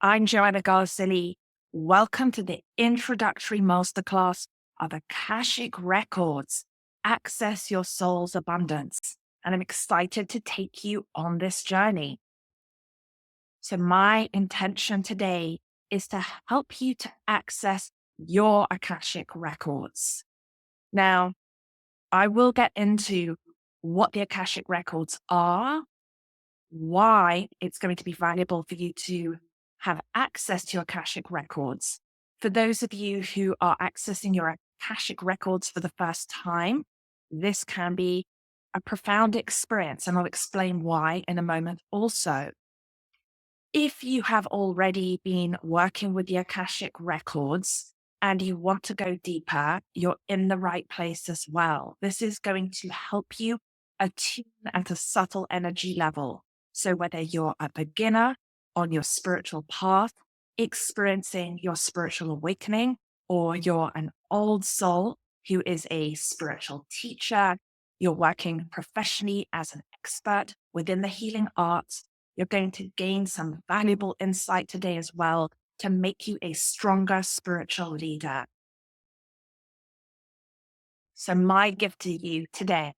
I'm Joanna Garzilli. Welcome to the introductory masterclass of Akashic Records, Access Your Soul's Abundance. And I'm excited to take you on this journey. So my intention today is to help you to access your Akashic Records. Now, I will get into what the Akashic Records are, why it's going to be valuable for you to have access to your Akashic Records. For those of you who are accessing your Akashic Records for the first time, this can be a profound experience, and I'll explain why in a moment also. If you have already been working with the Akashic Records and you want to go deeper, you're in the right place as well. This is going to help you attune at a subtle energy level. So whether you're a beginner on your spiritual path, experiencing your spiritual awakening, or you're an old soul who is a spiritual teacher, you're working professionally as an expert within the healing arts, you're going to gain some valuable insight today as well to make you a stronger spiritual leader. So my gift to you today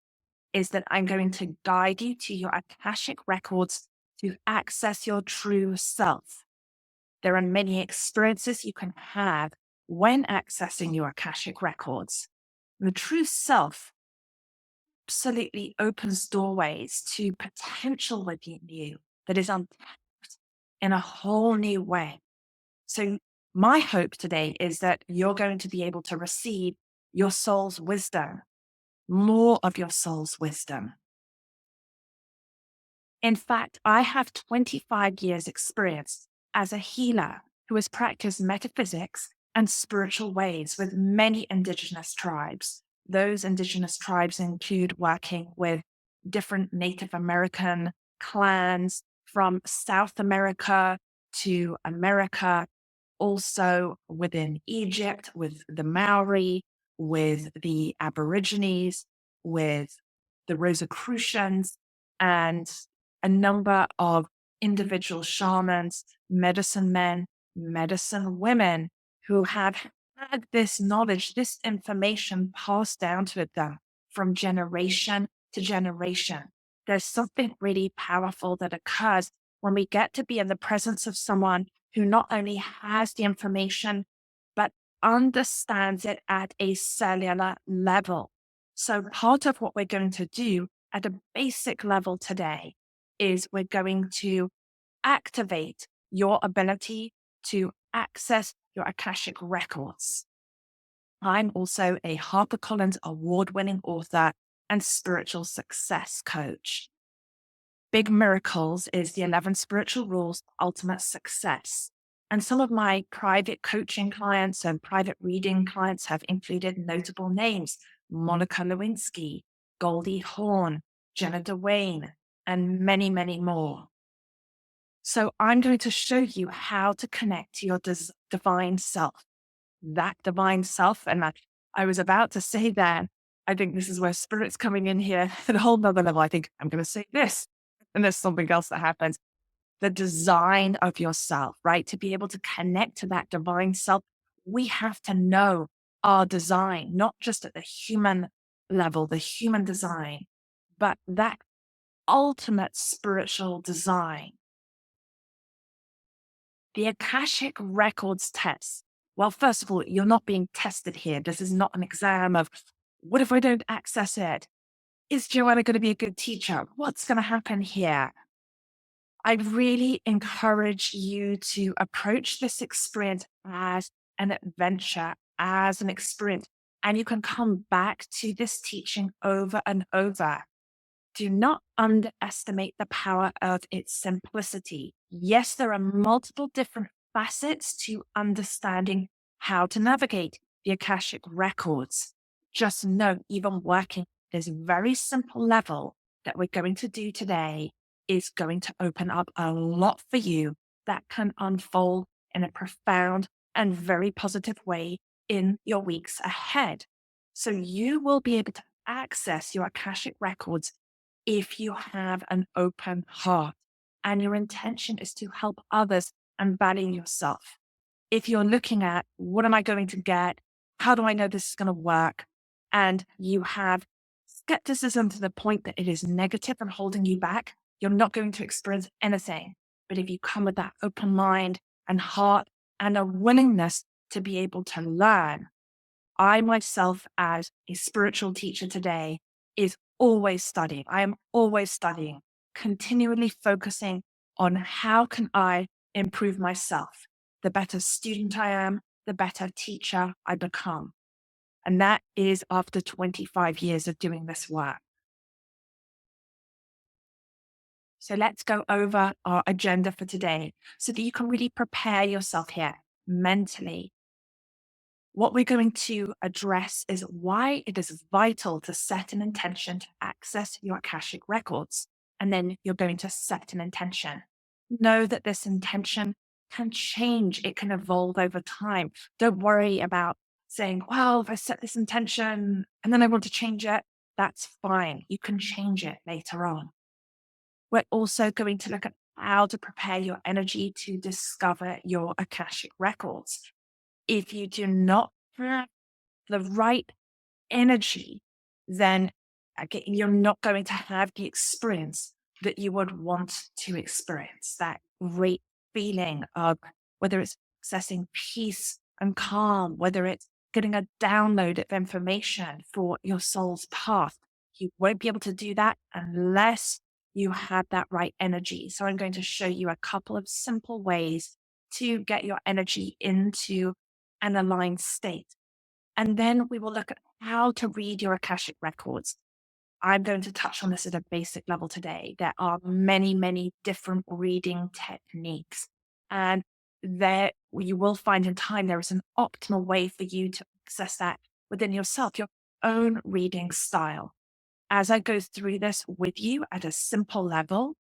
is that I'm going to guide you to your Akashic Records to access your true self. There are many experiences you can have when accessing your Akashic Records. The true self absolutely opens doorways to potential within you that is untapped in a whole new way. So my hope today is that you're going to be able to receive your soul's wisdom, more of your soul's wisdom. In fact, I have 25 years experience as a healer who has practiced metaphysics and spiritual ways with many indigenous tribes. Those indigenous tribes include working with different Native American clans from South America to America, also within Egypt, with the Maori, with the Aborigines, with the Rosicrucians, and a number of individual shamans, medicine men, medicine women who have had this knowledge, this information passed down to them from generation to generation. There's something really powerful that occurs when we get to be in the presence of someone who not only has the information, but understands it at a cellular level. So part of what we're going to do at a basic level today is we're going to activate your ability to access your Akashic Records. I'm also a HarperCollins award-winning author and spiritual success coach. Big Miracles is the 11 Spiritual Rules of Ultimate Success. And some of my private coaching clients and private reading clients have included notable names: Monica Lewinsky, Goldie Hawn, Jenna Dwayne, and many, many more. So I'm going to show you how to connect to your divine self. That divine self, and I was about to say that, I think this is where spirit's coming in here at a whole nother level. I think I'm going to say this, and there's something else that happens. The design of yourself, right? To be able to connect to that divine self, we have to know our design, not just at the human level, the human design, but that ultimate spiritual design. The Akashic Records test. Well, first of all, you're not being tested here. This is not an exam of, what if I don't access it? Is Joanna going to be a good teacher? What's going to happen here? I really encourage you to approach this experience as an adventure, as an experience, and you can come back to this teaching over and over. Do not underestimate the power of its simplicity. Yes, there are multiple different facets to understanding how to navigate the Akashic Records. Just know, even working at this very simple level that we're going to do today is going to open up a lot for you that can unfold in a profound and very positive way in your weeks ahead. So you will be able to access your Akashic Records if you have an open heart and your intention is to help others and value yourself. If you're looking at what am I going to get? How do I know this is going to work? And you have skepticism to the point that it is negative and holding you back, you're not going to experience anything. But if you come with that open mind and heart and a willingness to be able to learn, I myself, as a spiritual teacher today, is always studying. I am always studying, continually focusing on how can I improve myself. The better student I am, the better teacher I become. And that is after 25 years of doing this work. So let's go over our agenda for today so that you can really prepare yourself here mentally. What we're going to address is why it is vital to set an intention to access your Akashic records. And then you're going to set an intention. Know that this intention can change, it can evolve over time. Don't worry about saying, well, if I set this intention and then I want to change it, that's fine. You can change it later on. We're also going to look at how to prepare your energy to discover your Akashic records. If you do not have the right energy, then again, you're not going to have the experience that you would want to experience. That great feeling of whether it's accessing peace and calm, whether it's getting a download of information for your soul's path. You won't be able to do that unless you have that right energy. So I'm going to show you a couple of simple ways to get your energy into an aligned state. And then we will look at how to read your Akashic records. I'm going to touch on this at a basic level today. There are many, many different reading techniques. And there you will find in time there is an optimal way for you to access that within yourself, your own reading style. As I go through this with you at a simple level,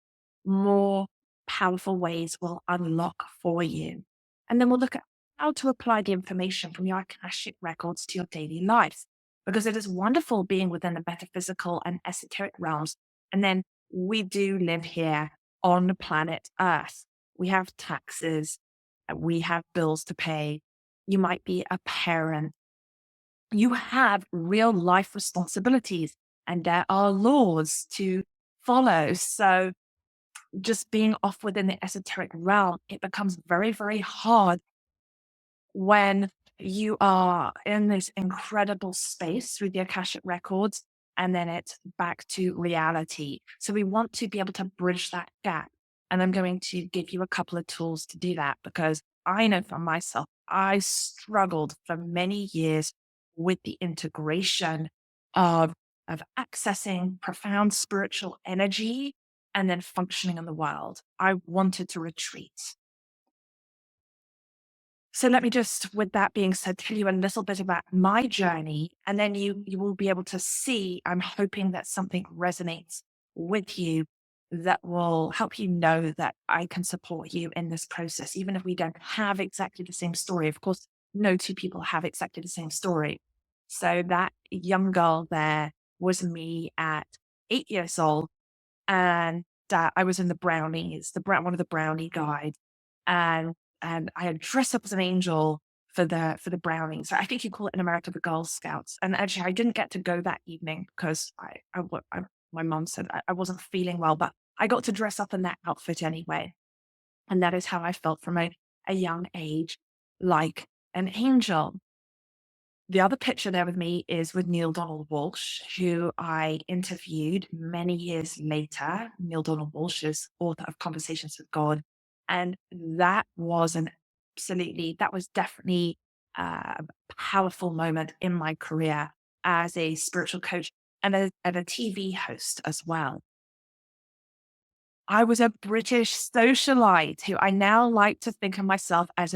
more powerful ways will unlock for you. And then we'll look at how to apply the information from your Akashic records to your daily life, because it is wonderful being within the metaphysical and esoteric realms. And then we do live here on the planet Earth. We have taxes, we have bills to pay. You might be a parent. You have real life responsibilities, and there are laws to follow. So just being off within the esoteric realm, it becomes very, very hard when you are in this incredible space through the Akashic records, and then it's back to reality. So we want to be able to bridge that gap. And I'm going to give you a couple of tools to do that, because I know for myself, I struggled for many years with the integration of, of accessing profound spiritual energy and then functioning in the world. I wanted to retreat. So let me just, with that being said, tell you a little bit about my journey, and then you will be able to see, I'm hoping that something resonates with you that will help you know that I can support you in this process, even if we don't have exactly the same story. Of course, no two people have exactly the same story. So that young girl there was me at 8 years old, and I was in the brownies, one of the brownie guides, and I had dressed up as an angel for the brownies. I think you call it in America the Girl Scouts. And actually, I didn't get to go that evening because my mom said I wasn't feeling well, but I got to dress up in that outfit anyway, and that is how I felt from a young age, like an angel. The other picture there with me is with Neil Donald Walsh, who I interviewed many years later. Neil Donald Walsh is author of Conversations with God. And that was that was definitely a powerful moment in my career as a spiritual coach and a TV host as well. I was a British socialite who I now like to think of myself as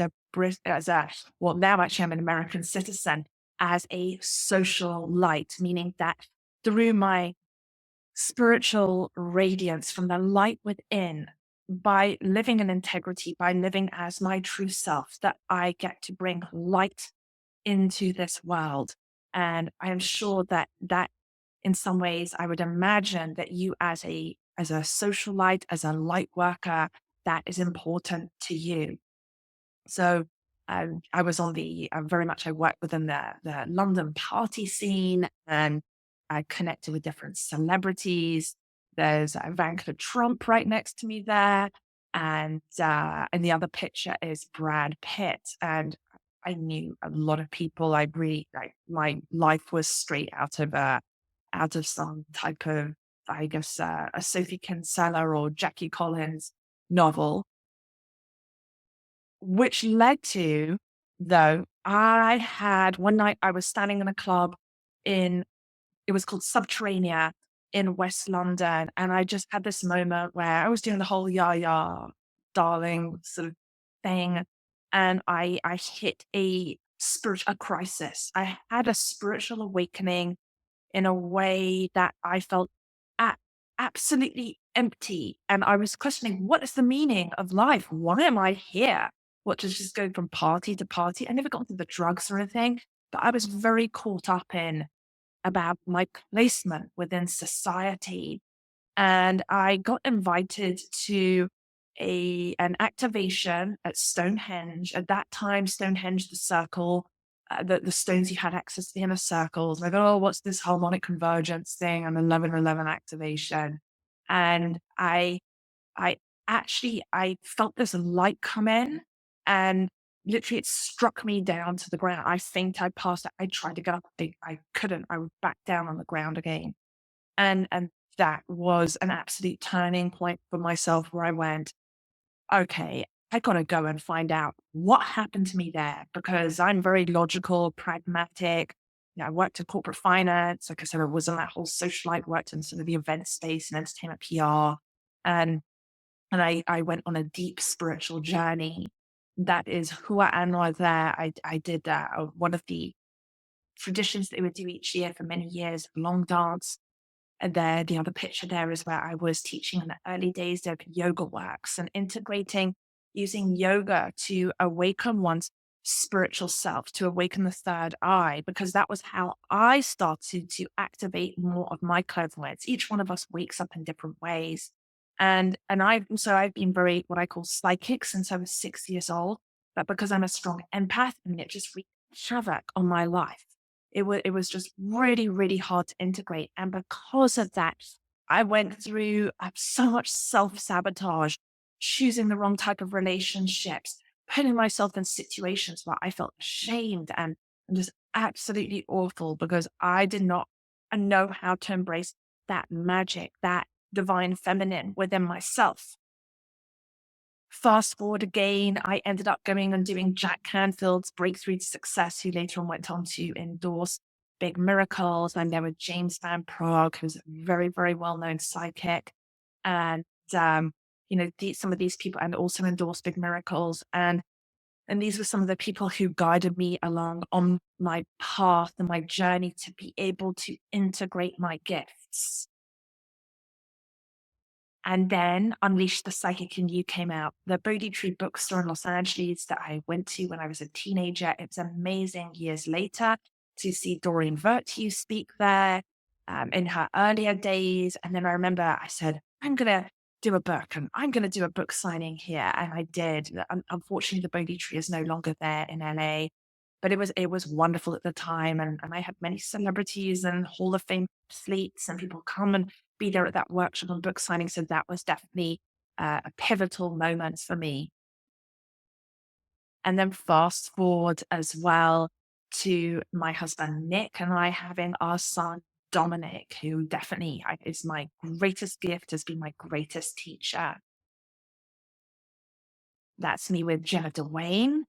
well, now actually I'm an American citizen, as a social light, meaning that through my spiritual radiance from the light within, by living in integrity, by living as my true self, that I get to bring light into this world. And I am sure that in some ways, I would imagine that you as a social light, as a light worker, that is important to you. So I was on the very much I worked within the London party scene, and I connected with different celebrities. There's Ivanka Trump right next to me there, and the other picture is Brad Pitt. And I knew a lot of people. I really like my life was straight out of some type of, I guess, a Sophie Kinsella or Jackie Collins novel, which led to, though, I had one night I was standing in a club in, it was called Subterranea in West London. And I just had this moment where I was doing the whole "yeah, darling" sort of thing. And I hit a crisis. I had a spiritual awakening in a way that I felt a- absolutely empty. And I was questioning, what is the meaning of life? Why am I here? What, to just go from party to party? I never got into the drugs or anything, but I was very caught up in about my placement within society. And I got invited to an activation at Stonehenge. At that time, Stonehenge, the circle, the stones you had access to the inner circles. And I thought, oh, what's this harmonic convergence thing? And 1111 activation. And I actually, I felt this light come in, and literally it struck me down to the ground. I think I passed it. I tried to get up. I couldn't. I was back down on the ground again. And that was an absolute turning point for myself where I went, okay, I gotta go and find out what happened to me there, because I'm very logical, pragmatic. You know, I worked in corporate finance. Like I said, I was in that whole socialite, worked in sort of the event space and entertainment PR. And I went on a deep spiritual journey. That is who I am right there. I did one of the traditions that they would do each year for many years, long dance. And there, the other picture there is where I was teaching in the early days of yoga works and integrating using yoga to awaken one's spiritual self, to awaken the third eye, because that was how I started to activate more of my clairvoyance. Each one of us wakes up in different ways. And I've been very what I call psychic since I was 6 years old. But because I'm a strong empath, I mean, it just wreaked havoc on my life. It was just really, really hard to integrate. And because of that, I went through so much self-sabotage, choosing the wrong type of relationships, putting myself in situations where I felt ashamed and just absolutely awful because I did not know how to embrace that magic, that divine feminine within myself. Fast forward again, I ended up going and doing Jack Canfield's Breakthrough to Success, who later on went on to endorse Big Miracles. I'm there with James Van Prague, who's a very, very well-known psychic. And, some of these people, and also endorse Big Miracles. And these were some of the people who guided me along on my path and my journey to be able to integrate my gifts. And then Unleash the Psychic in You came out. The Bodhi Tree bookstore in Los Angeles that I went to when I was a teenager. It was amazing years later to see Doreen Virtue speak there in her earlier days. And then I remember I said, I'm going to do a book and I'm going to do a book signing here. And I did. Unfortunately, the Bodhi Tree is no longer there in LA. But it was wonderful at the time. And I had many celebrities and Hall of Fame athletes and people come and be there at that workshop and book signing. So that was definitely a pivotal moment for me. And then fast forward as well to my husband, Nick, and I having our son, Dominic, who definitely is my greatest gift, has been my greatest teacher. That's me with Jenna Dwayne,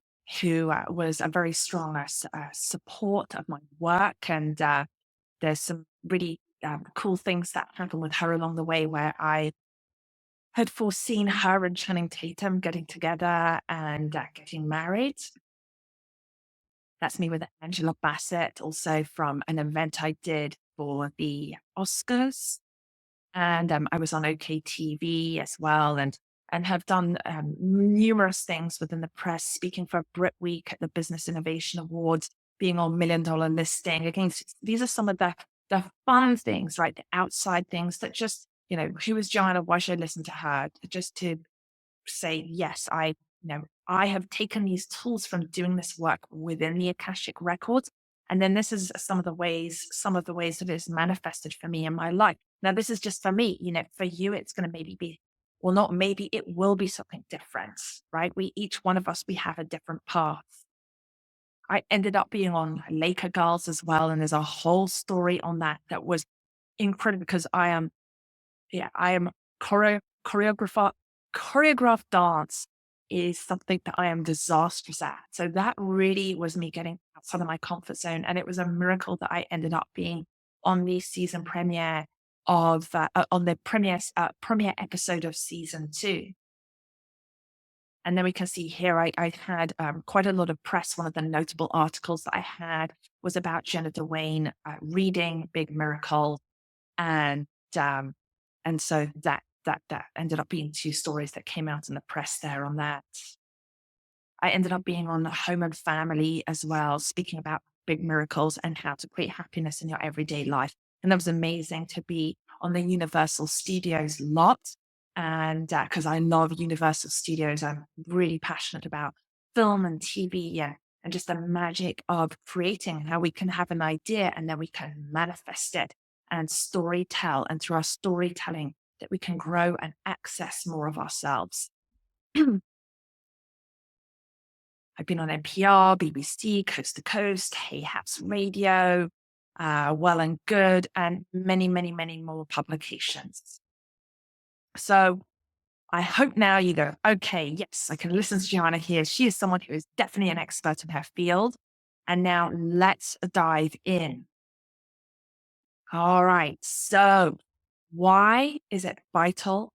who was a very strong support of my work. And there's some really cool things that happened with her along the way where I had foreseen her and Channing Tatum getting together and getting married. That's me with Angela Bassett, also from an event I did for the Oscars. And I was on OK TV as well, and have done numerous things within the press, speaking for Brit Week at the Business Innovation Awards, being on Million Dollar Listing. Again, these are some of the fun things, right? The outside things that just, who is Joanna? Why should I listen to her? Just to say, yes, I I have taken these tools from doing this work within the Akashic records. And then this is some of the ways that it's manifested for me in my life. Now, this is just for me, for you, it's going to maybe be, well, not maybe, it will be something different, right? Each one of us, we have a different path. I ended up being on Laker Girls as well. And there's a whole story on that was incredible because I am choreographer. Choreographed dance is something that I am disastrous at. So that really was me getting outside of my comfort zone. And it was a miracle that I ended up being on the season premiere on the premiere episode of season 2. And then we can see here, I had quite a lot of press. One of the notable articles that I had was about Jenna Dwayne reading Big Miracle. And so that ended up being 2 stories that came out in the press there on that. I ended up being on Home and Family as well, speaking about big miracles and how to create happiness in your everyday life. And that was amazing to be on the Universal Studios lot. And because I love Universal Studios, I'm really passionate about film and TV and just the magic of creating, how we can have an idea and then we can manifest it and storytell. And through our storytelling, that we can grow and access more of ourselves. I've been on NPR, BBC, Coast to Coast, Hey Haps Radio, Well and Good, and many, many, many more publications. So I hope now you go, okay, yes, I can listen to Joanna here. She is someone who is definitely an expert in her field. And now let's dive in. All right. So why is it vital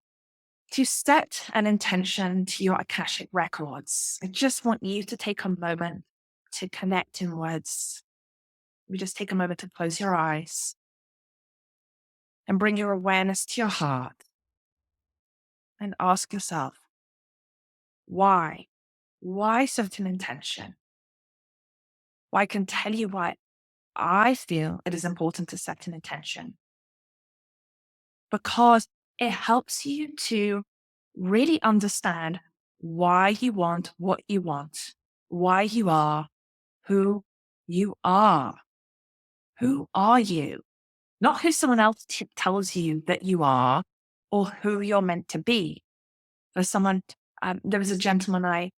to set an intention to your Akashic records? I just want you to take a moment to connect inwards. We just take a moment to close your eyes and bring your awareness to your heart and ask yourself, why? Why set an intention? Well, I can tell you why I feel it is important to set an intention. Because it helps you to really understand why you want what you want, why you are who you are. Who are you? Not who someone else tells you that you are or who you're meant to be. There's someone, there was a gentleman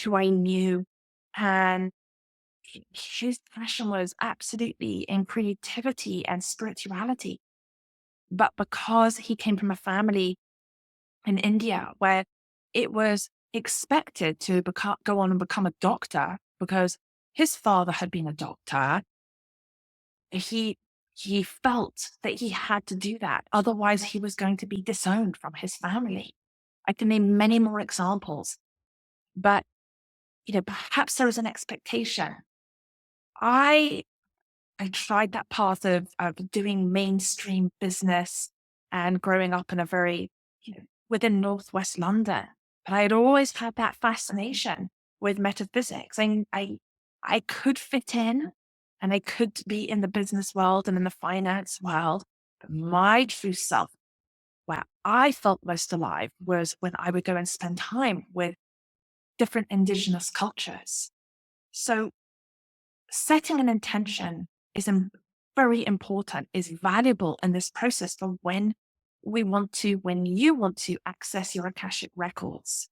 who I knew, and his passion was absolutely in creativity and spirituality. But because he came from a family in India where it was expected to go on and become a doctor because his father had been a doctor, he felt that he had to do that. Otherwise, he was going to be disowned from his family. I can name many more examples, but perhaps there was an expectation. I tried that path of doing mainstream business and growing up in a very, within Northwest London. But I had always had that fascination with metaphysics. I could fit in and I could be in the business world and in the finance world. But my true self, where I felt most alive, was when I would go and spend time with different indigenous cultures. So setting an intention is very important, is valuable in this process for when you want to access your Akashic records.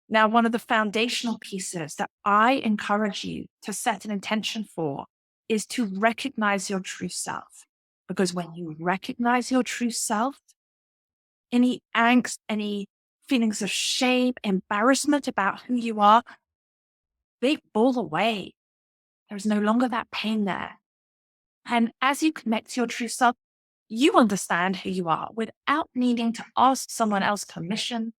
Now, one of the foundational pieces that I encourage you to set an intention for is to recognize your true self. Because when you recognize your true self, any angst, any feelings of shame, embarrassment about who you are, they fall away. There's no longer that pain there. And as you connect to your true self, you understand who you are without needing to ask someone else permission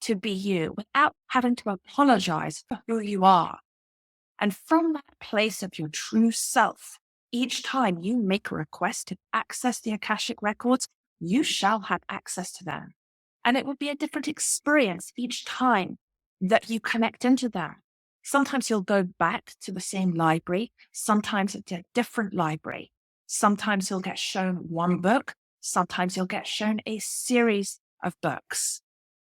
to be you, without having to apologize for who you are. And from that place of your true self, each time you make a request to access the Akashic records, you shall have access to them. And it will be a different experience each time that you connect into them. Sometimes you'll go back to the same library. Sometimes it's a different library. Sometimes you'll get shown one book. Sometimes you'll get shown a series of books.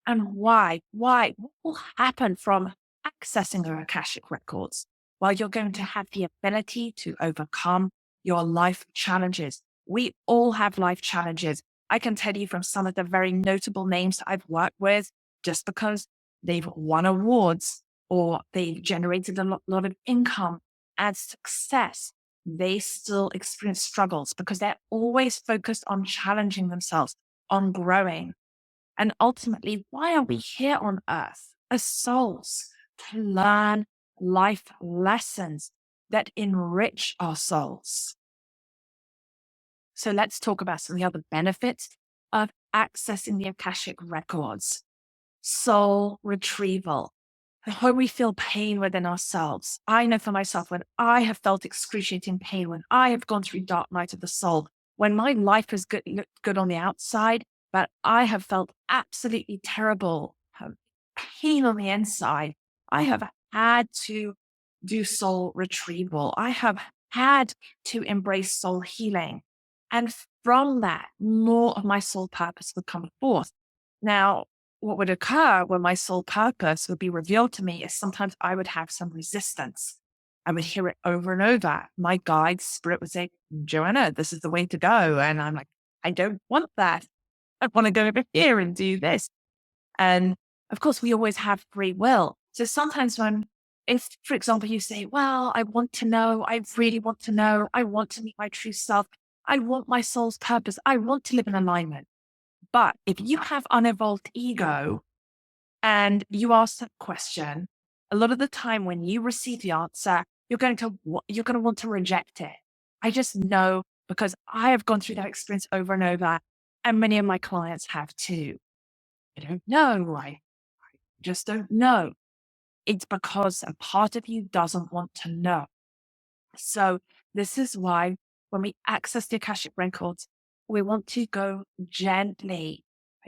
And why? What will happen from accessing your Akashic records, while you're going to have the ability to overcome your life challenges. We all have life challenges. I can tell you from some of the very notable names I've worked with, just because they've won awards or they've generated a lot of income and success, they still experience struggles because they're always focused on challenging themselves, on growing. And ultimately, why are we here on earth as souls? To learn life lessons that enrich our souls. So let's talk about some of the other benefits of accessing the Akashic records. Soul retrieval. When we feel pain within ourselves. I know for myself, when I have felt excruciating pain, when I have gone through dark night of the soul, when my life has looked good on the outside, but I have felt absolutely terrible pain on the inside, I have had to do soul retrieval. I have had to embrace soul healing. And from that, more of my soul purpose would come forth. Now, what would occur when my soul purpose would be revealed to me is sometimes I would have some resistance. I would hear it over and over. My guide spirit would say, Joanna, this is the way to go. And I'm like, I don't want that. I want to go over here and do this. And of course, we always have free will. So sometimes if, for example, you say, well, I want to know, I really want to know, I want to meet my true self, I want my soul's purpose, I want to live in alignment. But if you have unevolved ego and you ask that question, a lot of the time when you receive the answer, you're going to want to reject it. I just know because I have gone through that experience over and over, and many of my clients have too. I don't know. I just don't know. It's because a part of you doesn't want to know. So this is why when we access the Akashic records, we want to go gently.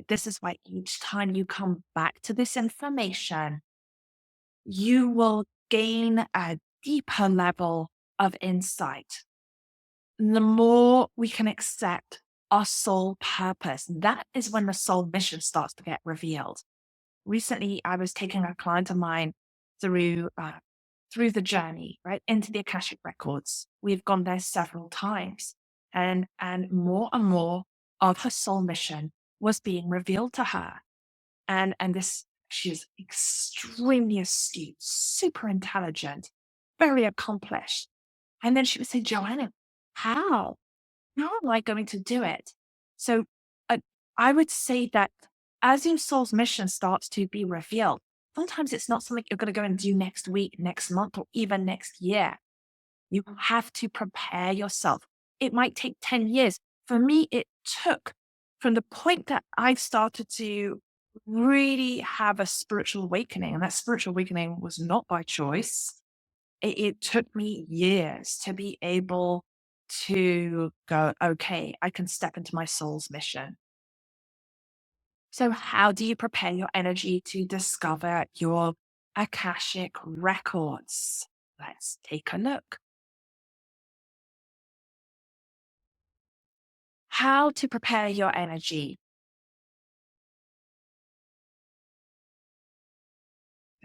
This is why each time you come back to this information, you will gain a deeper level of insight. The more we can accept our soul purpose, that is when the soul mission starts to get revealed. Recently, I was taking a client of mine through the journey, right, into the Akashic records. We've gone there several times, and more of her soul mission was being revealed to her. And this, she's extremely astute, super intelligent, very accomplished. And then she would say, Joanna, how? How am I going to do it? So uh, I would say that as your soul's mission starts to be revealed, sometimes it's not something you're going to go and do next week, next month, or even next year. You have to prepare yourself. It might take 10 years. For me, it took from the point that I started to really have a spiritual awakening, and that spiritual awakening was not by choice. It took me years to be able to go, okay, I can step into my soul's mission. So, how do you prepare your energy to discover your Akashic records? Let's take a look. How to prepare your energy.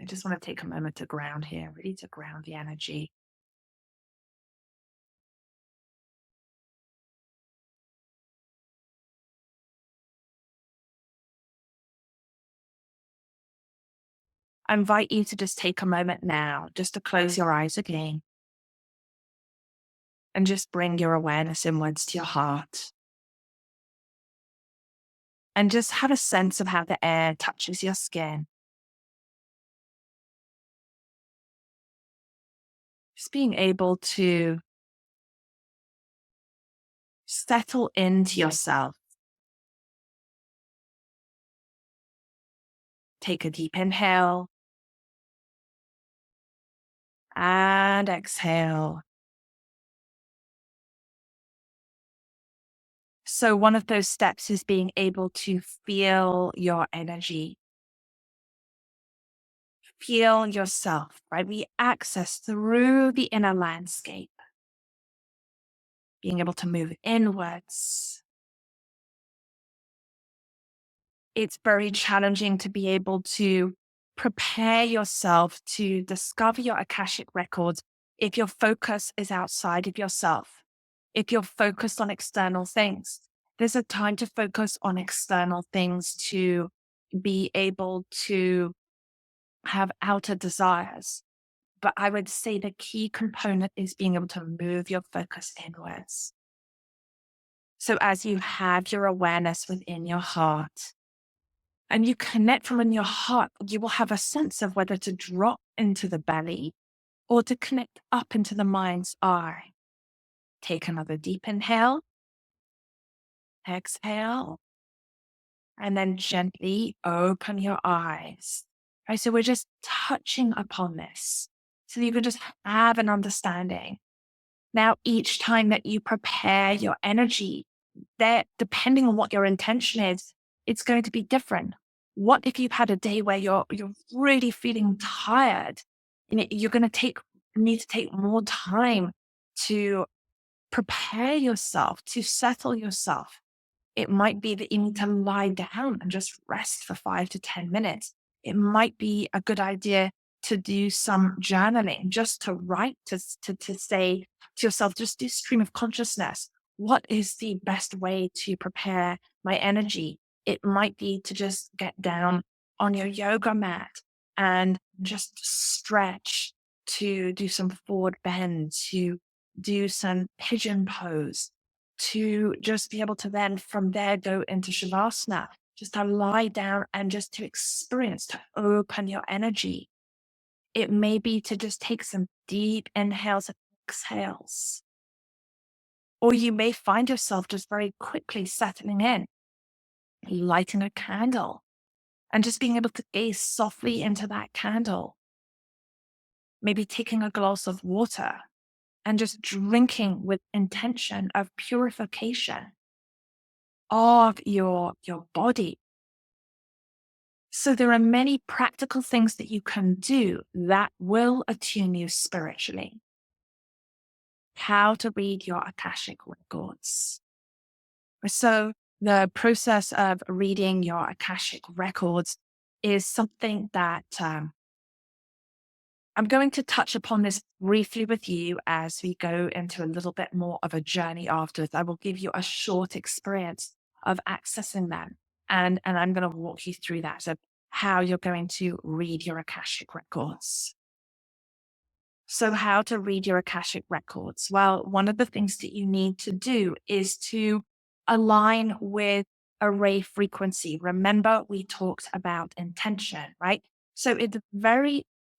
I just want to take a moment to ground here, really to ground the energy. I invite you to just take a moment now, just to close your eyes again and just bring your awareness inwards to your heart. And just have a sense of how the air touches your skin. Just being able to settle into yourself. Take a deep inhale and exhale. So, one of those steps is being able to feel your energy, feel yourself, right? We access through the inner landscape, being able to move inwards. It's very challenging to be able to prepare yourself to discover your Akashic records if your focus is outside of yourself, if you're focused on external things. There's a time to focus on external things to be able to have outer desires. But I would say the key component is being able to move your focus inwards. So as you have your awareness within your heart and you connect from in your heart, you will have a sense of whether to drop into the belly or to connect up into the mind's eye. Take another deep inhale, exhale, and then gently open your eyes. Right, so we're just touching upon this so that you can just have an understanding. Now, each time that you prepare your energy, that depending on what your intention is, it's going to be different. What if you've had a day where you're really feeling tired? You're going to need to take more time to prepare yourself, to settle yourself. It might be that you need to lie down and just rest for 5 to 10 minutes. It might be a good idea to do some journaling, just to write, to say to yourself, just do stream of consciousness. What is the best way to prepare my energy? It might be to just get down on your yoga mat and just stretch, to do some forward bend, to do some pigeon pose, to just be able to then from there go into Shavasana, just to lie down and just to experience, to open your energy. It may be to just take some deep inhales and exhales. Or you may find yourself just very quickly settling in, lighting a candle, and just being able to gaze softly into that candle. Maybe taking a glass of water and just drinking with intention of purification of your body. So there are many practical things that you can do that will attune you spiritually. How to read your Akashic records. So the process of reading your Akashic records is something that I'm going to touch upon this briefly with you as we go into a little bit more of a journey afterwards. I will give you a short experience of accessing them. And I'm going to walk you through that of how you're going to read your Akashic records. So how to read your Akashic records? Well, one of the things that you need to do is to align with array frequency. Remember, we talked about intention, right? So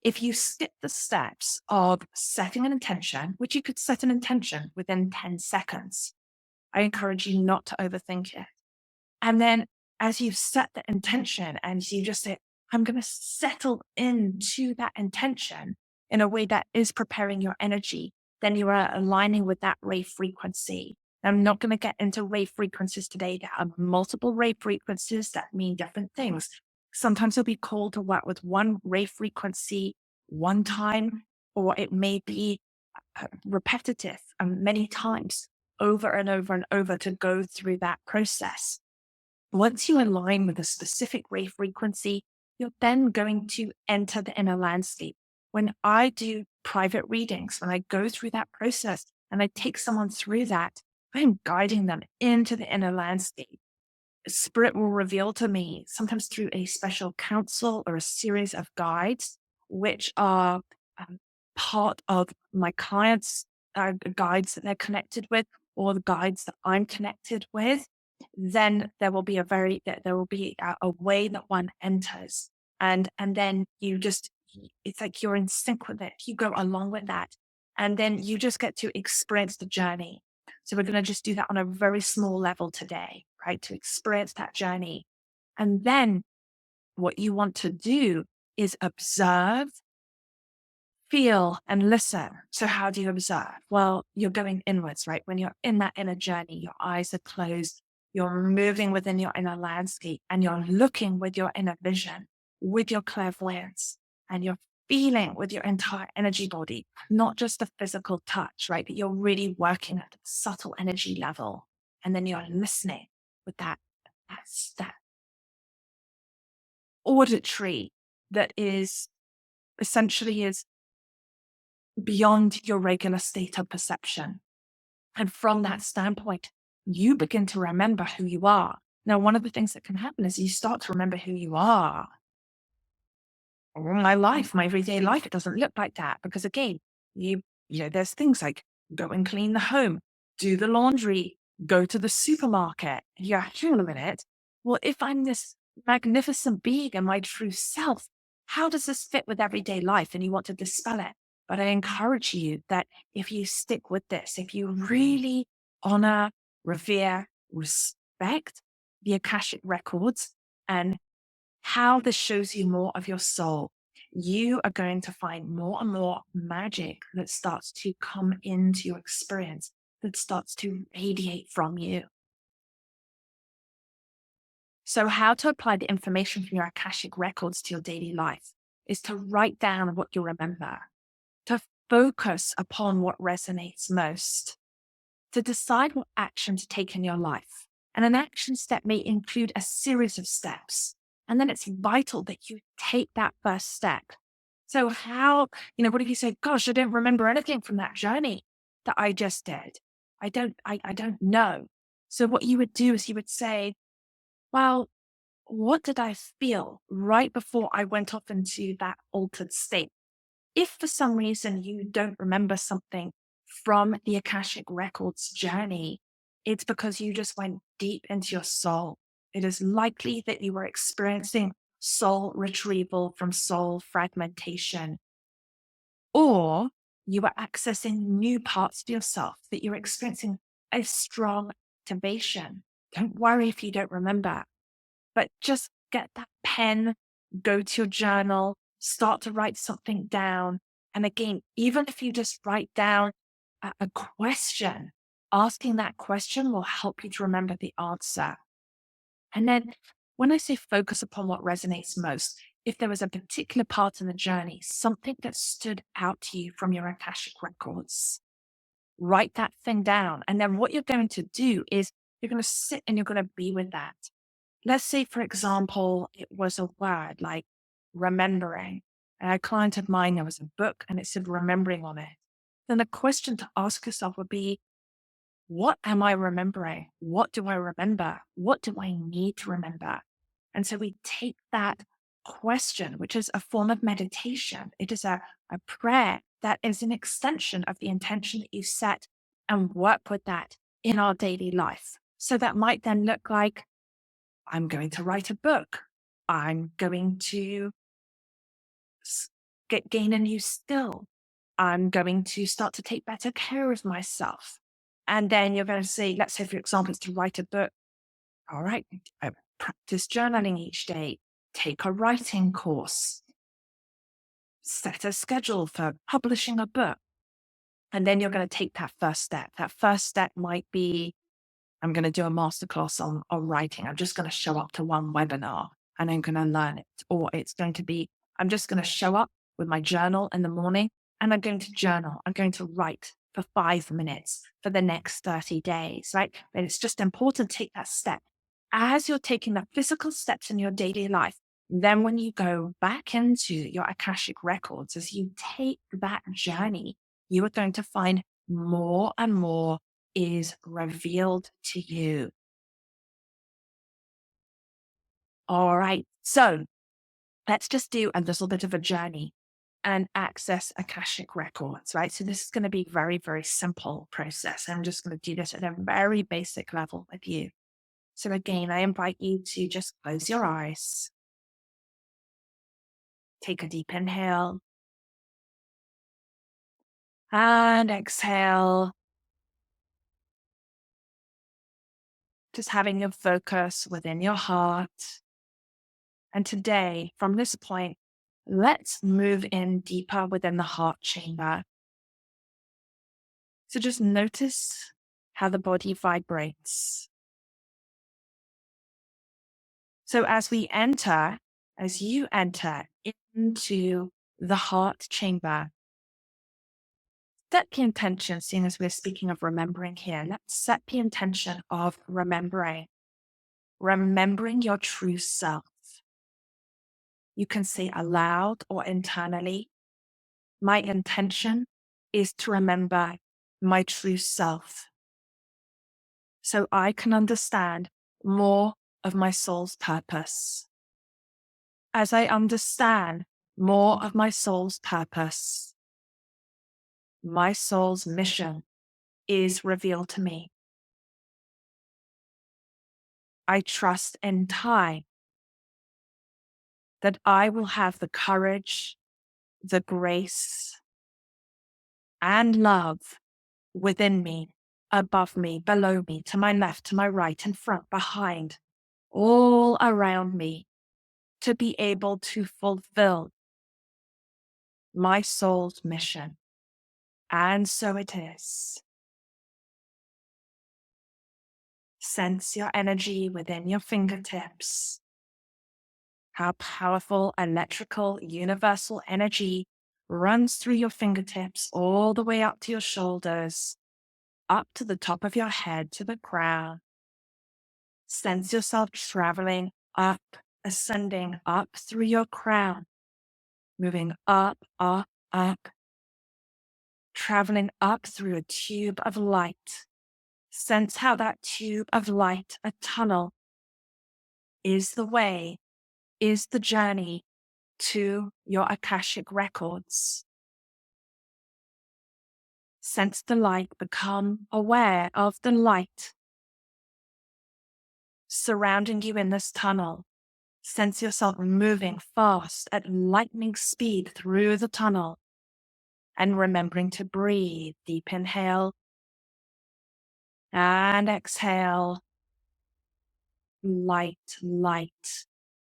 if you skip the steps of setting an intention, which you could set an intention within 10 seconds, I encourage you not to overthink it. And then as you've set the intention and you just say, I'm going to settle into that intention in a way that is preparing your energy, then you are aligning with that ray frequency. I'm not going to get into ray frequencies today. There are multiple ray frequencies that mean different things. Sometimes you'll be called to work with one ray frequency one time, or it may be repetitive many times over and over and over to go through that process. Once you align with a specific ray frequency, you're then going to enter the inner landscape. When I do private readings, when I go through that process and I take someone through that, I'm guiding them into the inner landscape. Spirit will reveal to me, sometimes through a special counsel or a series of guides, which are part of my clients' guides that they're connected with, or the guides that I'm connected with. Then there will be a way that one enters, and then it's like you're in sync with it. You go along with that, and then you just get to experience the journey. So we're going to just do that on a very small level today, right? To experience that journey. And then what you want to do is observe, feel, and listen. So how do you observe? Well, you're going inwards, right? When you're in that inner journey, your eyes are closed, you're moving within your inner landscape, and you're looking with your inner vision, with your clairvoyance, and you're feeling with your entire energy body, not just the physical touch, right? But you're really working at the subtle energy level. And then you're listening with that auditory that is essentially is beyond your regular state of perception. And from that standpoint, you begin to remember who you are. Now, one of the things that can happen is you start to remember who you are. My life, my everyday life, it doesn't look like that because again, there's things like go and clean the home, do the laundry, go to the supermarket. Yeah, hang on a minute. Well, if I'm this magnificent being and my true self, how does this fit with everyday life? And you want to dispel it. But I encourage you that if you stick with this, if you really honor, revere, respect the Akashic records and how this shows you more of your soul, you are going to find more and more magic that starts to come into your experience, that starts to radiate from you. So, how to apply the information from your Akashic records to your daily life is to write down what you remember, to focus upon what resonates most, to decide what action to take in your life. And an action step may include a series of steps. And then it's vital that you take that first step. So what if you say, gosh, I don't remember anything from that journey that I just did? I don't know. So what you would do is you would say, well, what did I feel right before I went off into that altered state? If for some reason you don't remember something from the Akashic Records journey, it's because you just went deep into your soul. It is likely that you were experiencing soul retrieval from soul fragmentation, or you were accessing new parts of yourself, that you're experiencing a strong activation. Don't worry if you don't remember, but just get that pen, go to your journal, start to write something down. And again, even if you just write down a question, asking that question will help you to remember the answer. And then when I say focus upon what resonates most, if there was a particular part in the journey, something that stood out to you from your Akashic records, write that thing down. And then what you're going to do is you're going to sit and you're going to be with that. Let's say, for example, it was a word like remembering. And a client of mine, there was a book and it said remembering on it. Then the question to ask yourself would be, what am I remembering? What do I remember? What do I need to remember? And so we take that question, which is a form of meditation. It is a prayer that is an extension of the intention that you set, and work with that in our daily life. So that might then look like, I'm going to write a book. I'm going to gain a new skill. I'm going to start to take better care of myself. And then you're going to say, let's say, for example, it's to write a book. All right, I practice journaling each day, take a writing course, set a schedule for publishing a book. And then you're going to take that first step. That first step might be, I'm going to do a masterclass on writing. I'm just going to show up to one webinar and I'm going to learn it. Or it's going to be, I'm just going to show up with my journal in the morning and I'm going to journal. I'm going to write for 5 minutes for the next 30 days, right? But it's just important to take that step. As you're taking the physical steps in your daily life, then when you go back into your Akashic records, as you take that journey, you are going to find more and more is revealed to you. All right. So let's just do a little bit of a journey and access Akashic records, right? So this is going to be very, very simple process. I'm just going to do this at a very basic level with you. So again, I invite you to just close your eyes, take a deep inhale and exhale. Just having your focus within your heart. And today, from this point, let's move in deeper within the heart chamber. So just notice how the body vibrates. So as you enter into the heart chamber, set the intention, seeing as we're speaking of remembering here, let's set the intention of remembering your true self. You can say aloud or internally, my intention is to remember my true self, so I can understand more of my soul's purpose. As I understand more of my soul's purpose, my soul's mission is revealed to me. I trust in time that I will have the courage, the grace, and love within me, above me, below me, to my left, to my right, in front, behind, all around me, to be able to fulfill my soul's mission. And so it is. Sense your energy within your fingertips. How powerful electrical universal energy runs through your fingertips all the way up to your shoulders, up to the top of your head, to the crown. Sense yourself traveling up, ascending up through your crown, moving up, up, up, traveling up through a tube of light. Sense how that tube of light, a tunnel, is the way, is the journey to your Akashic records. Sense the light, become aware of the light surrounding you in this tunnel. Sense yourself moving fast at lightning speed through the tunnel, and remembering to breathe. Deep inhale and exhale. Light, light.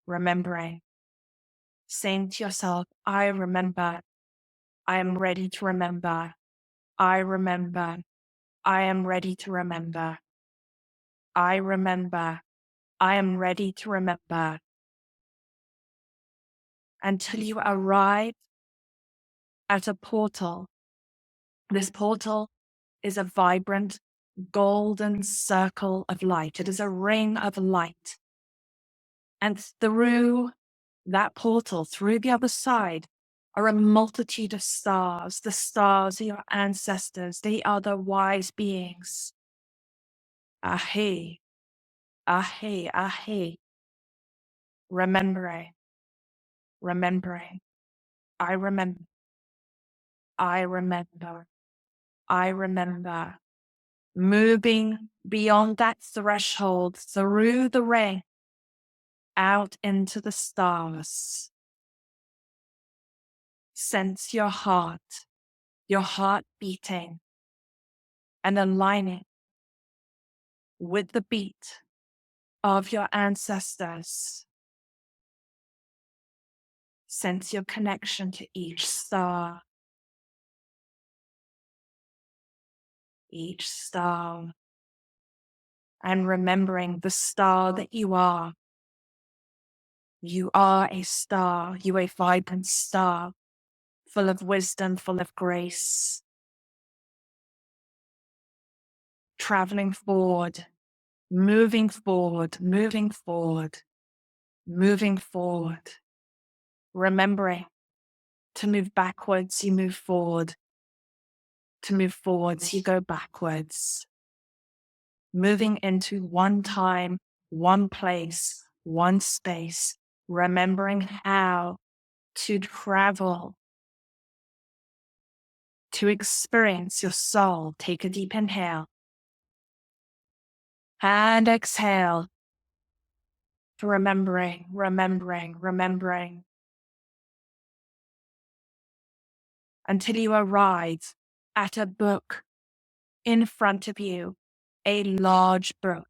Remembering. Saying to yourself, I remember. I am ready to remember. I remember. I am ready to remember. I remember. I am ready to remember. Until you arrive at a portal. This portal is a vibrant golden circle of light. It is a ring of light. And through that portal, through the other side, are a multitude of stars. The stars are your ancestors. They are the wise beings. Ahe, ahe, ahe. Remembering, remembering. I remember, I remember, I remember. Moving beyond that threshold, through the ring, out into the stars. Sense your heart beating and aligning with the beat of your ancestors. Sense your connection to each star. Each star. And remembering the star that you are. You are a star. You are a vibrant star, full of wisdom, full of grace. Traveling forward, moving forward, moving forward, moving forward. Remembering to move backwards, you move forward. To move forwards, you go backwards. Moving into one time, one place, one space. Remembering how to travel, to experience your soul. Take a deep inhale and exhale. Remembering, remembering, remembering. Until you arrive at a book in front of you, a large book.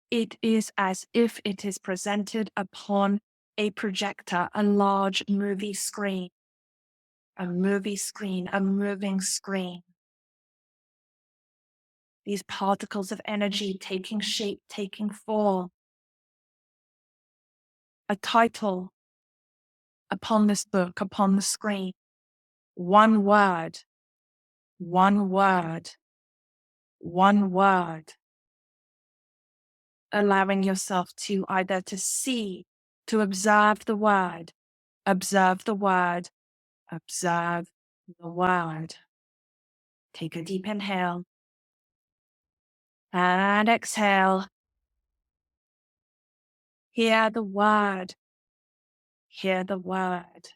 It is as if it is presented upon a projector, a large movie screen. A movie screen, a moving screen. These particles of energy taking shape, taking form. A title upon this book, upon the screen. One word, one word, one word. Allowing yourself to either to see, to observe the word, Observe the word. Observe the word. Take a deep inhale and exhale. Hear the word. Hear the word.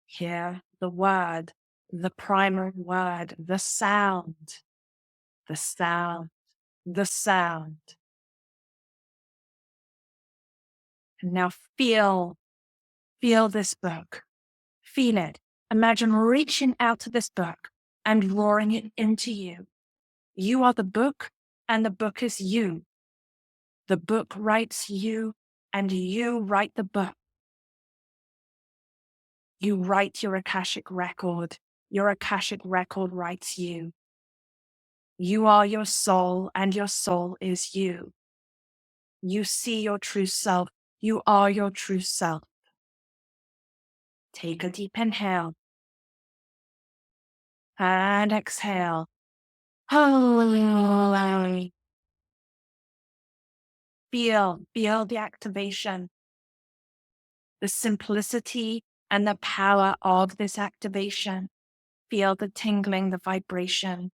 Hear the word. The primary word. The sound. The sound. The sound. And now feel this book. Feel it. Imagine reaching out to this book and drawing it into you. You are the book, and the book is you. The book writes you, and you write the book. You write your Akashic record. Your Akashic record writes you. You are your soul, and your soul is you. You see your true self. You are your true self. Take a deep inhale and exhale. Feel the activation, the simplicity and the power of this activation. Feel the tingling, the vibration,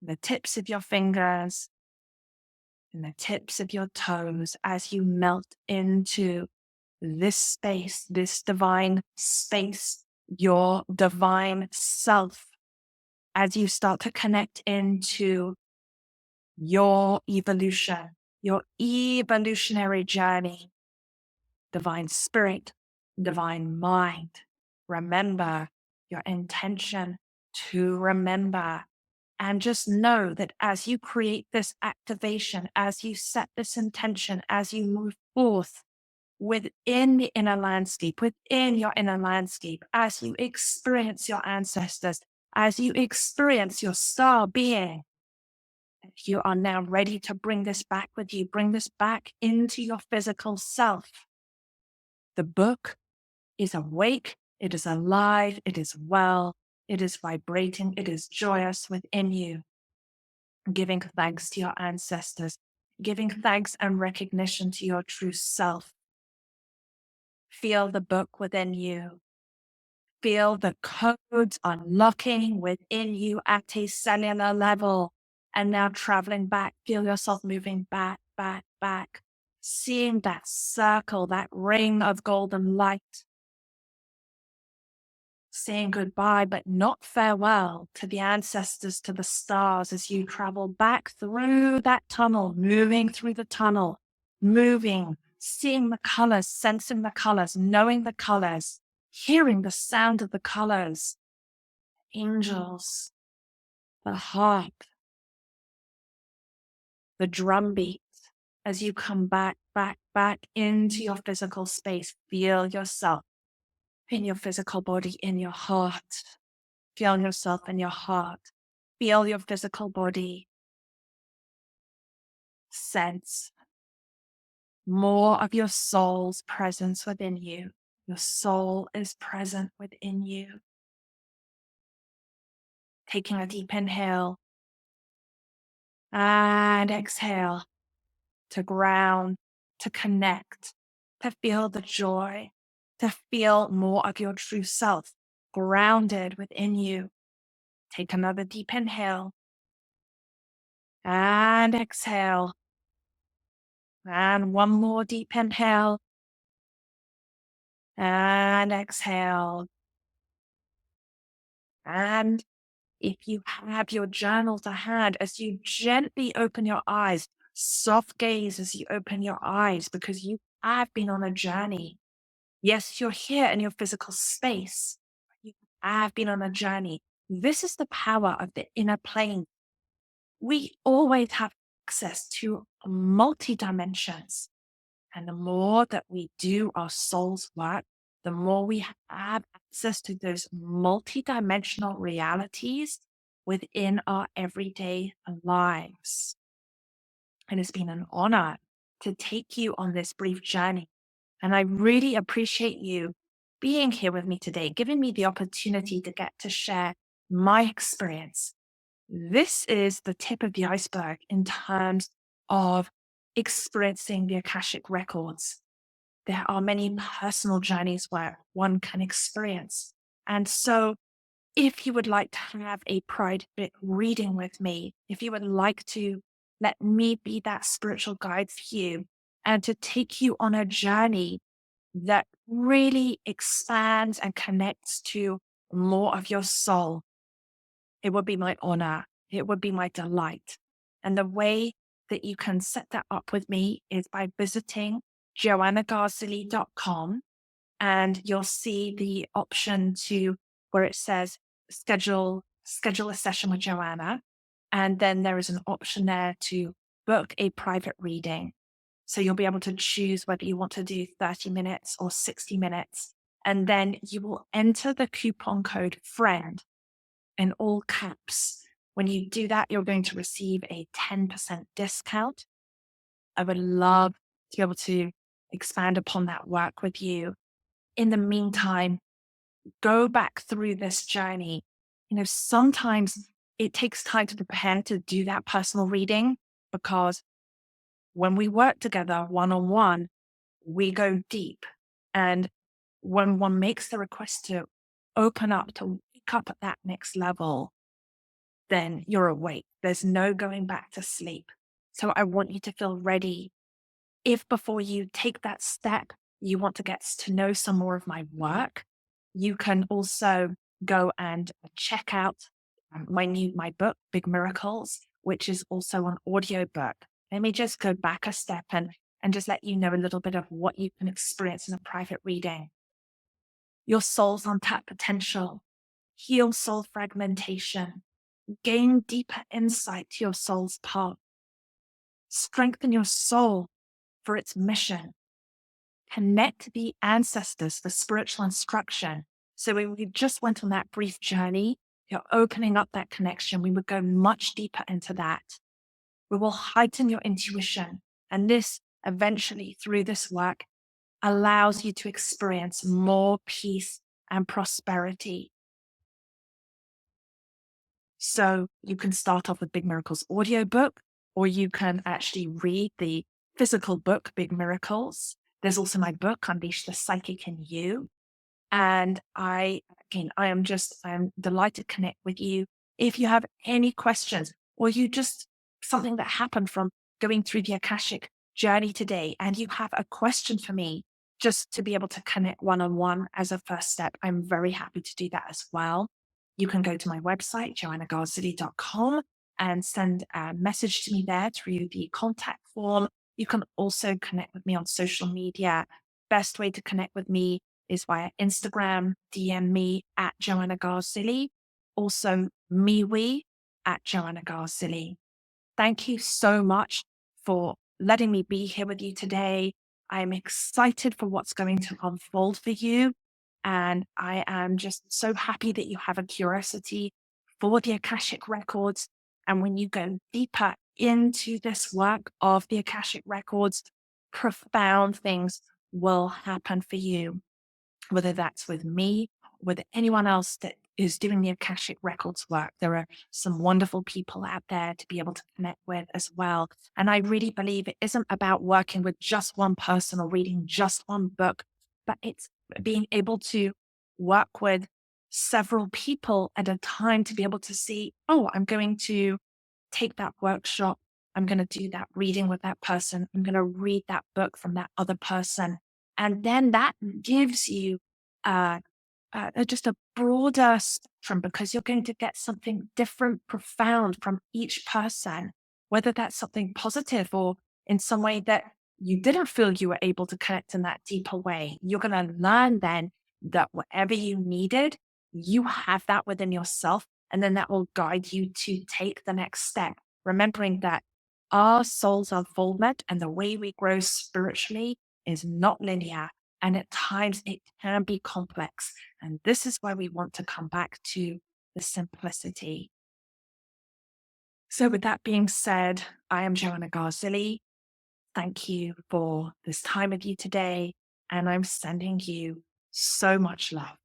the tips of your fingers and the tips of your toes as you melt into this space, this divine space, your divine self, as you start to connect into your evolution, your evolutionary journey, divine spirit, divine mind. Remember your intention to remember. And just know that as you create this activation, as you set this intention, as you move forth within the inner landscape, within your inner landscape, as you experience your ancestors, as you experience your star being, you are now ready to bring this back with you, bring this back into your physical self. The book is awake, it is alive, it is well, it is vibrating, it is joyous within you. Giving thanks to your ancestors, giving thanks and recognition to your true self. Feel the book within you. Feel the codes unlocking within you at a cellular level. And now traveling back, feel yourself moving back, back, back. Seeing that circle, that ring of golden light. Saying goodbye, but not farewell, to the ancestors, to the stars, as you travel back through that tunnel, moving through the tunnel, moving, seeing the colors, sensing the colors, knowing the colors, hearing the sound of the colors, angels, the harp, the drum beat, as you come back, back, back into your physical space. Feel yourself in your physical body, in your heart. Feel yourself in your heart. Feel your physical body. Sense more of your soul's presence within you. Your soul is present within you. Taking a deep inhale and exhale to ground, to connect, to feel the joy, to feel more of your true self grounded within you. Take another deep inhale and exhale. And one more deep inhale and exhale. And if you have your journal to hand, as you gently open your eyes, soft gaze as you open your eyes, because you have been on a journey. Yes, you're here in your physical space. You have been on a journey. This is the power of the inner plane. We always have access to multi dimensions. And the more that we do our soul's work, the more we have access to those multidimensional realities within our everyday lives. It has been an honor to take you on this brief journey. And I really appreciate you being here with me today, giving me the opportunity to get to share my experience. This is the tip of the iceberg in terms of experiencing the Akashic records. there are many personal journeys where one can experience. And so, if you would like to have a private reading with me, if you would like to let me be that spiritual guide for you and to take you on a journey that really expands and connects to more of your soul, it would be my honor. It would be my delight. And the way that you can set that up with me is by visiting joannagarzilli.com, and you'll see the option to where it says schedule a session with Joanna. And then there is an option there to book a private reading. So you'll be able to choose whether you want to do 30 minutes or 60 minutes. And then you will enter the coupon code FRIEND in all caps. When you do that, you're going to receive a 10% discount. I would love to be able to expand upon that work with you. In the meantime, go back through this journey. Sometimes it takes time to prepare to do that personal reading, because when we work together one-on-one, we go deep. And when one makes the request to open up, to wake up at that next level, then you're awake. There's no going back to sleep. So I want you to feel ready. If before you take that step, you want to get to know some more of my work, you can also go and check out my book, Big Miracles, which is also an audio book. Let me just go back a step and just let you know a little bit of what you can experience in a private reading. Your soul's untapped potential, heal soul fragmentation, gain deeper insight to your soul's path, strengthen your soul for its mission, connect the ancestors for spiritual instruction. So when we just went on that brief journey, you're opening up that connection. We would go much deeper into that. We will heighten your intuition. And this eventually, through this work, allows you to experience more peace and prosperity. So you can start off with Big Miracles audiobook, or you can actually read the physical book, Big Miracles. There's also my book, Unleash the Psychic in You. And I am delighted to connect with you. If you have any questions, or you just something that happened from going through the Akashic journey today, and you have a question for me, just to be able to connect one-on-one as a first step, I'm very happy to do that as well. You can go to my website, joannagarzilli.com, and send a message to me there through the contact form. You can also connect with me on social media. Best way to connect with me is via Instagram, DM me at Joanna Garzilli, also MeWe at Joanna Garzilli. Thank you so much for letting me be here with you today. I'm excited for what's going to unfold for you. And I am just so happy that you have a curiosity for the Akashic Records. And when you go deeper into this work of the Akashic Records, profound things will happen for you, whether that's with me, with anyone else that is doing the Akashic Records work. There are some wonderful people out there to be able to connect with as well. And I really believe it isn't about working with just one person or reading just one book, but it's being able to work with several people at a time to be able to see, oh, I'm going to take that workshop. I'm going to do that reading with that person. I'm going to read that book from that other person. And then that gives you just a broader spectrum, because you're going to get something different, profound from each person, whether that's something positive or in some way that you didn't feel you were able to connect in that deeper way. You're going to learn then that whatever you needed, you have that within yourself. And then that will guide you to take the next step, remembering that our soul's unfoldment and the way we grow spiritually is not linear. And at times it can be complex. And this is why we want to come back to the simplicity. So with that being said, I am Joanna Garzilli. Thank you for this time with you today. And I'm sending you so much love.